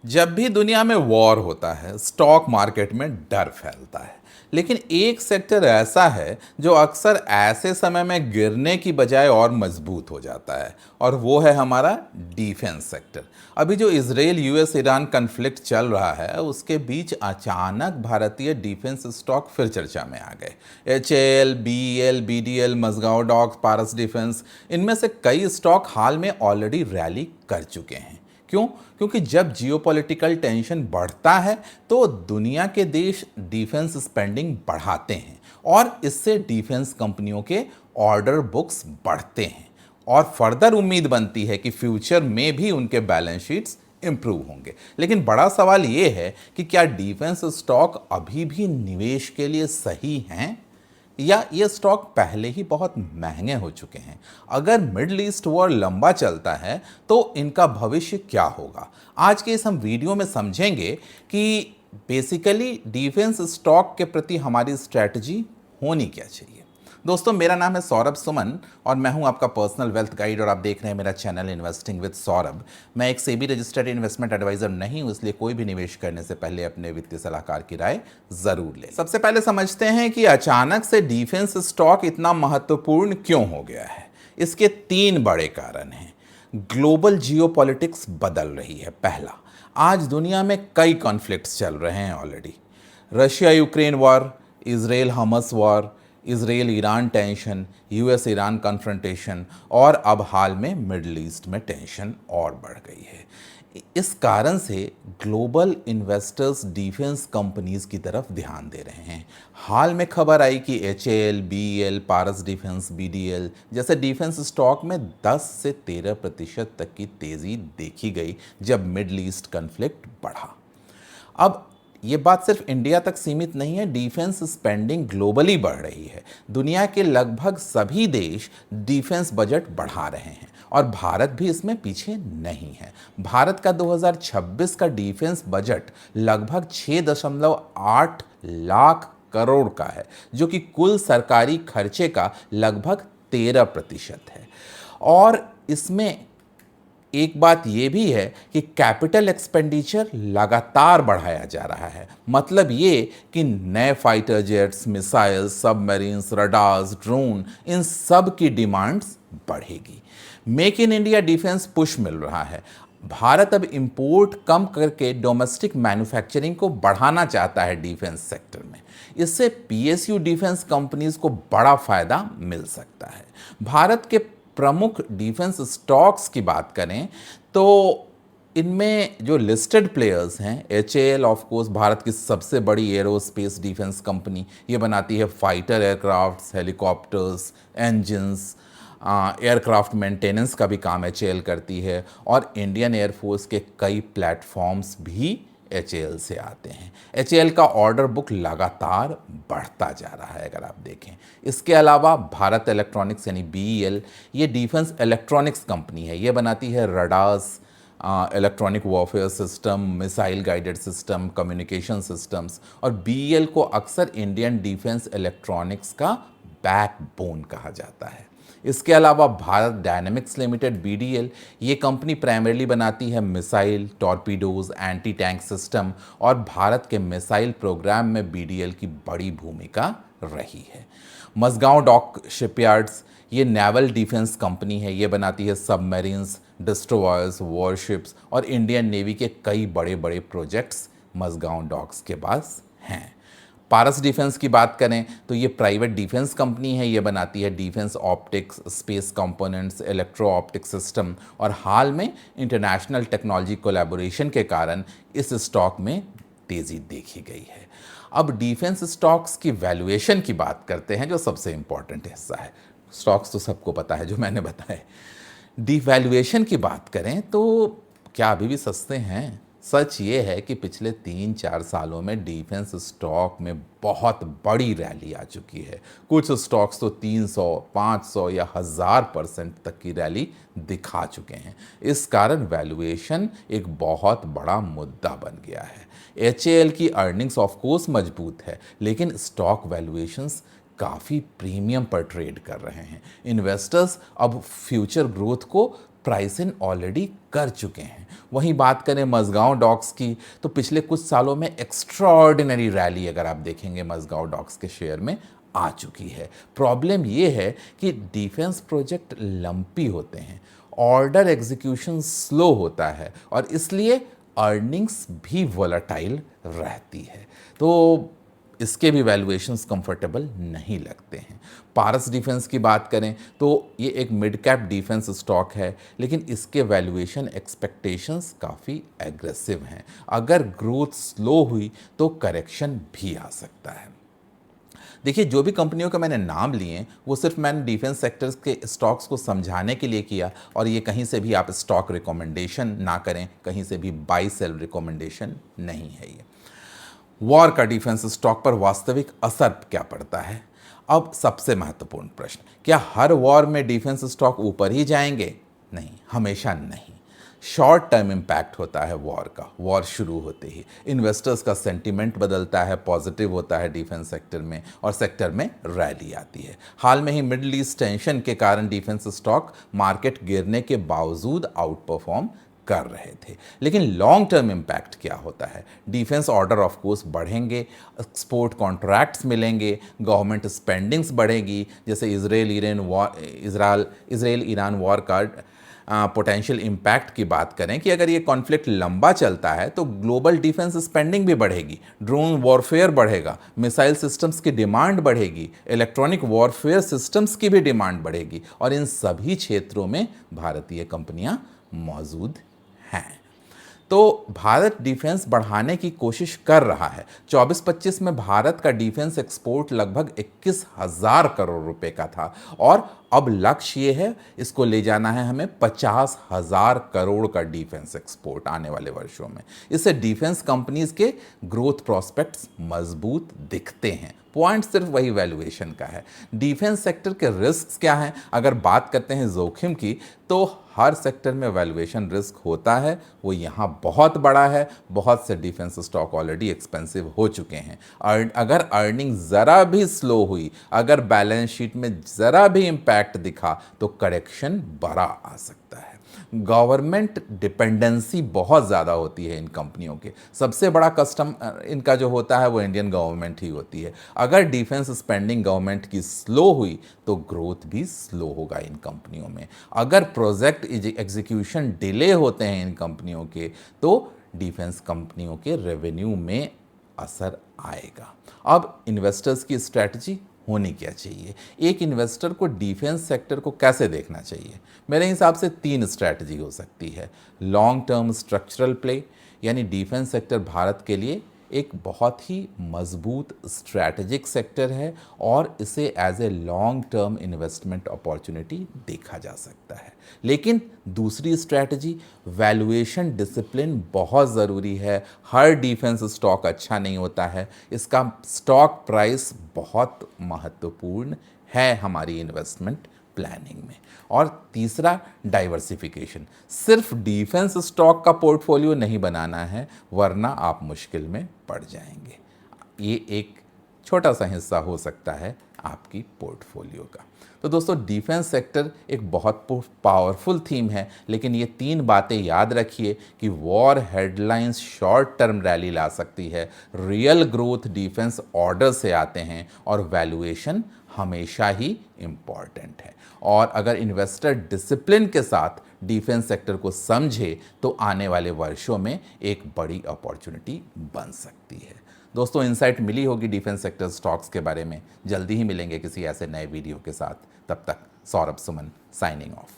जब भी दुनिया में वॉर होता है स्टॉक मार्केट में डर फैलता है। लेकिन एक सेक्टर ऐसा है जो अक्सर ऐसे समय में गिरने की बजाय और मजबूत हो जाता है, और वो है हमारा डिफेंस सेक्टर। अभी जो इजराइल यूएस ईरान कन्फ्लिक्ट चल रहा है उसके बीच अचानक भारतीय डिफेंस स्टॉक फिर चर्चा में आ गए। HAL, BEL, BDL, Mazagon docks, Paras defence, इनमें से कई स्टॉक हाल में ऑलरेडी रैली कर चुके हैं। क्यों? क्योंकि जब जियोपॉलिटिकल टेंशन बढ़ता है तो दुनिया के देश डिफेंस स्पेंडिंग बढ़ाते हैं, और इससे डिफेंस कंपनियों के ऑर्डर बुक्स बढ़ते हैं, और फर्दर उम्मीद बनती है कि फ्यूचर में भी उनके बैलेंस शीट्स इंप्रूव होंगे। लेकिन बड़ा सवाल ये है कि क्या डिफेंस स्टॉक अभी भी निवेश के लिए सही हैं, या ये स्टॉक पहले ही बहुत महंगे हो चुके हैं? अगर मिडल ईस्ट वॉर लंबा चलता है तो इनका भविष्य क्या होगा? आज के इस हम वीडियो में समझेंगे कि बेसिकली डिफेंस स्टॉक के प्रति हमारी स्ट्रैटेजी होनी क्या चाहिए। दोस्तों, मेरा नाम है सौरभ सुमन और मैं हूं आपका पर्सनल वेल्थ गाइड, और आप देख रहे हैं मेरा चैनल इन्वेस्टिंग विद सौरभ। मैं एक सेबी रजिस्टर्ड इन्वेस्टमेंट एडवाइजर नहीं हूं, इसलिए कोई भी निवेश करने से पहले अपने वित्तीय सलाहकार की राय जरूर लें। सबसे पहले समझते हैं कि अचानक से डिफेंस स्टॉक इतना महत्वपूर्ण क्यों हो गया है। इसके तीन बड़े कारण हैं। ग्लोबल जियोपॉलिटिक्स बदल रही है। पहला, आज दुनिया में कई कॉन्फ्लिक्ट्स चल रहे हैं already. Russia Ukraine war, Israel Hamas war, Israel Iran tension, US Iran confrontation, और अब हाल में मिडल ईस्ट में टेंशन और बढ़ गई है। इस कारण से ग्लोबल इन्वेस्टर्स डिफेंस कंपनीज की तरफ ध्यान दे रहे हैं। हाल में खबर आई कि एचएएल, बीईएल, पारस डिफेंस, बीडीएल जैसे डिफेंस स्टॉक में 10 से 13% तक की तेजी देखी गई जब मिडल ईस्ट कन्फ्लिक्ट बढ़ा। अब ये बात सिर्फ इंडिया तक सीमित नहीं है, डिफेंस स्पेंडिंग ग्लोबली बढ़ रही है। दुनिया के लगभग सभी देश डिफेंस बजट बढ़ा रहे हैं, और भारत भी इसमें पीछे नहीं है। भारत का 2026 का डिफेंस बजट लगभग 6.8 लाख करोड़ का है, जो कि कुल सरकारी खर्चे का लगभग 13% है। और इसमें एक बात यह भी है कि कैपिटल एक्सपेंडिचर लगातार बढ़ाया जा रहा है। मतलब ये कि नए fighter jets, missiles, submarines, radars, drone, इन सब की डिमांड्स बढ़ेगी। Make in India defence push मिल रहा है। भारत अब इंपोर्ट कम करके डोमेस्टिक मैन्युफैक्चरिंग को बढ़ाना चाहता है डिफेंस सेक्टर में। इससे पीएसयू डिफेंस कंपनीज को बड़ा फायदा मिल सकता है। भारत के प्रमुख डिफेंस स्टॉक्स की बात करें तो इनमें जो लिस्टेड प्लेयर्स हैं, एचएएल ऑफ कोर्स भारत की सबसे बड़ी एरोस्पेस डिफेंस कंपनी, ये बनाती है fighter aircrafts, helicopters, engines, aircraft maintenance का भी काम एचएएल करती है, और इंडियन एयरफोर्स के कई प्लेटफॉर्म्स भी एचएएल से आते हैं। एचएएल का ऑर्डर बुक लगातार बढ़ता जा रहा है अगर आप देखें। इसके अलावा भारत इलेक्ट्रॉनिक्स यानी बीईएल, ये डिफेंस इलेक्ट्रॉनिक्स कंपनी है। ये बनाती है radars, electronic warfare system, missile guided system, communication systems, और बीईएल को अक्सर इंडियन डिफेंस इलेक्ट्रॉनिक्स का बैकबोन कहा जाता है। इसके अलावा भारत डायनेमिक्स लिमिटेड बीडीएल, ये कंपनी प्राइमरीली बनाती है missile, torpedoes, anti tank system, और भारत के मिसाइल प्रोग्राम में बीडीएल की बड़ी भूमिका रही है। मझगांव डॉक शिपयार्ड्स, ये नेवल डिफेंस कंपनी है। ये बनाती है सबमरीन्स, डिस्ट्रॉयर्स, वॉरशिप्स, और इंडियन नेवी के कई बड़े बड़े प्रोजेक्ट्स मझगांव डॉक्स के पास हैं। पारस डिफेंस की बात करें तो ये प्राइवेट डिफेंस कंपनी है। ये बनाती है defence optics, space components, electro optic system, और हाल में इंटरनेशनल टेक्नोलॉजी कोलैबोरेशन के कारण इस स्टॉक में तेज़ी देखी गई है। अब डिफेंस स्टॉक्स की वैल्यूएशन की बात करते हैं, जो सबसे इंपॉर्टेंट हिस्सा है। स्टॉक्स तो सबको पता है जो मैंने बताए। डिवैल्यूएशन की बात करें तो क्या अभी भी सस्ते हैं? सच ये है कि पिछले 3-4 सालों में डिफेंस स्टॉक में बहुत बड़ी रैली आ चुकी है। कुछ स्टॉक्स तो 300, 500 या 1000% तक की रैली दिखा चुके हैं। इस कारण वैल्यूएशन एक बहुत बड़ा मुद्दा बन गया है। एचएएल की अर्निंग्स ऑफ कोर्स मजबूत है, लेकिन स्टॉक वैल्यूएशंस काफ़ी प्रीमियम पर ट्रेड कर रहे हैं। इन्वेस्टर्स अब फ्यूचर ग्रोथ को प्राइस इन ऑलरेडी कर चुके हैं। वहीं बात करें मझगांव डॉक्स की, तो पिछले कुछ सालों में एक्स्ट्राऑर्डिनरी रैली अगर आप देखेंगे मझगांव डॉक्स के शेयर में आ चुकी है। प्रॉब्लम ये है कि डिफेंस प्रोजेक्ट लंपी होते हैं, ऑर्डर एग्जीक्यूशन स्लो होता है और इसलिए अर्निंग्स भी वोलेटाइल रहती है। तो इसके भी वैल्यूएशंस कंफर्टेबल नहीं लगते हैं। पारस डिफेंस की बात करें तो ये एक मिड कैप डिफेंस स्टॉक है, लेकिन इसके वैल्यूएशन एक्सपेक्टेशंस काफ़ी एग्रेसिव हैं। अगर ग्रोथ स्लो हुई तो करेक्शन भी आ सकता है। देखिए, जो भी कंपनियों के मैंने नाम लिए वो सिर्फ मैंने डिफेंस सेक्टर्स के स्टॉक्स को समझाने के लिए किया, और ये कहीं से भी आप स्टॉक रिकमेंडेशन ना करें, कहीं से भी बाई सेल रिकमेंडेशन नहीं है ये। वॉर का डिफेंस स्टॉक पर वास्तविक असर क्या पड़ता है? अब सबसे महत्वपूर्ण प्रश्न, क्या हर वॉर में डिफेंस स्टॉक ऊपर ही जाएंगे? नहीं, हमेशा नहीं। शॉर्ट टर्म इम्पैक्ट होता है वॉर का। वॉर शुरू होते ही इन्वेस्टर्स का सेंटीमेंट बदलता है, पॉजिटिव होता है डिफेंस सेक्टर में, और सेक्टर में रैली आती है। हाल में ही मिडिल ईस्ट टेंशन के कारण डिफेंस स्टॉक मार्केट गिरने के बावजूद आउट परफॉर्म कर रहे थे। लेकिन लॉन्ग टर्म इम्पैक्ट क्या होता है? डिफेंस ऑर्डर ऑफ कोर्स बढ़ेंगे, एक्सपोर्ट कॉन्ट्रैक्ट्स मिलेंगे, गवर्नमेंट स्पेंडिंग्स बढ़ेगी। जैसे इजराइल ईरान वॉर का पोटेंशियल इम्पैक्ट की बात करें कि अगर ये कॉन्फ्लिक्ट लंबा चलता है तो ग्लोबल डिफेंस स्पेंडिंग भी बढ़ेगी, ड्रोन वॉरफेयर बढ़ेगा, मिसाइल सिस्टम्स की डिमांड बढ़ेगी, इलेक्ट्रॉनिक वॉरफेयर सिस्टम्स की भी डिमांड बढ़ेगी, और इन सभी क्षेत्रों में भारतीय कंपनियां मौजूद हैं। तो भारत डिफेंस बढ़ाने की कोशिश कर रहा है। 24-25 में भारत का डिफेंस एक्सपोर्ट लगभग 21,000 करोड़ रुपए का था, और अब लक्ष्य ये है, इसको ले जाना है हमें 50,000 करोड़ का डिफेंस एक्सपोर्ट आने वाले वर्षों में। इससे डिफेंस कंपनीज के ग्रोथ प्रोस्पेक्ट्स मजबूत दिखते हैं। पॉइंट सिर्फ वही वैल्यूएशन का है। डिफेंस सेक्टर के रिस्क क्या हैं? अगर बात करते हैं जोखिम की, तो हर सेक्टर में वैल्यूएशन रिस्क होता है, वो यहाँ बहुत बड़ा है। बहुत से डिफेंस स्टॉक ऑलरेडी एक्सपेंसिव हो चुके हैं। अगर अर्निंग ज़रा भी स्लो हुई, अगर बैलेंस शीट में ज़रा भी इम्पैक्ट दिखा, तो करेक्शन बड़ा आ सकता है। गवर्नमेंट डिपेंडेंसी बहुत ज़्यादा होती है इन कंपनियों के। सबसे बड़ा कस्टम इनका जो होता है वो इंडियन गवर्नमेंट ही होती है। अगर डिफेंस स्पेंडिंग गवर्नमेंट की स्लो हुई तो ग्रोथ भी स्लो होगा इन कंपनियों में। अगर प्रोजेक्ट एग्जीक्यूशन डिले होते हैं इन कंपनियों के, तो डिफेंस कंपनियों के रेवेन्यू में असर आएगा। अब इन्वेस्टर्स की स्ट्रैटेजी होनी क्या चाहिए? एक इन्वेस्टर को डिफेंस सेक्टर को कैसे देखना चाहिए? मेरे हिसाब से 3 स्ट्रैटेजी हो सकती है। लॉन्ग टर्म स्ट्रक्चरल प्ले, यानी डिफेंस सेक्टर भारत के लिए एक बहुत ही मजबूत स्ट्रैटेजिक सेक्टर है और इसे as a long term investment opportunity देखा जा सकता है। लेकिन दूसरी स्ट्रैटेजी, वैल्यूएशन डिसिप्लिन बहुत ज़रूरी है। हर डिफेंस स्टॉक अच्छा नहीं होता है, इसका स्टॉक प्राइस बहुत महत्वपूर्ण है हमारी इन्वेस्टमेंट प्लानिंग में। और तीसरा, डाइवर्सिफिकेशन। सिर्फ डिफेंस स्टॉक का पोर्टफोलियो नहीं बनाना है, वरना आप मुश्किल में पड़ जाएंगे। ये एक छोटा सा हिस्सा हो सकता है आपकी पोर्टफोलियो का। तो दोस्तों, डिफेंस सेक्टर एक बहुत पावरफुल थीम है, लेकिन ये 3 बातें याद रखिए कि war headlines short term rally ला सकती है, रियल ग्रोथ डिफेंस ऑर्डर से आते हैं, और वैल्यूएशन हमेशा ही इम्पॉर्टेंट है। और अगर इन्वेस्टर डिसिप्लिन के साथ डिफेंस सेक्टर को समझे तो आने वाले वर्षों में एक बड़ी अपॉर्चुनिटी बन सकती है। दोस्तों, इनसाइट मिली होगी डिफेंस सेक्टर स्टॉक्स के बारे में। जल्दी ही मिलेंगे किसी ऐसे नए वीडियो के साथ। तब तक सौरभ सुमन साइनिंग ऑफ।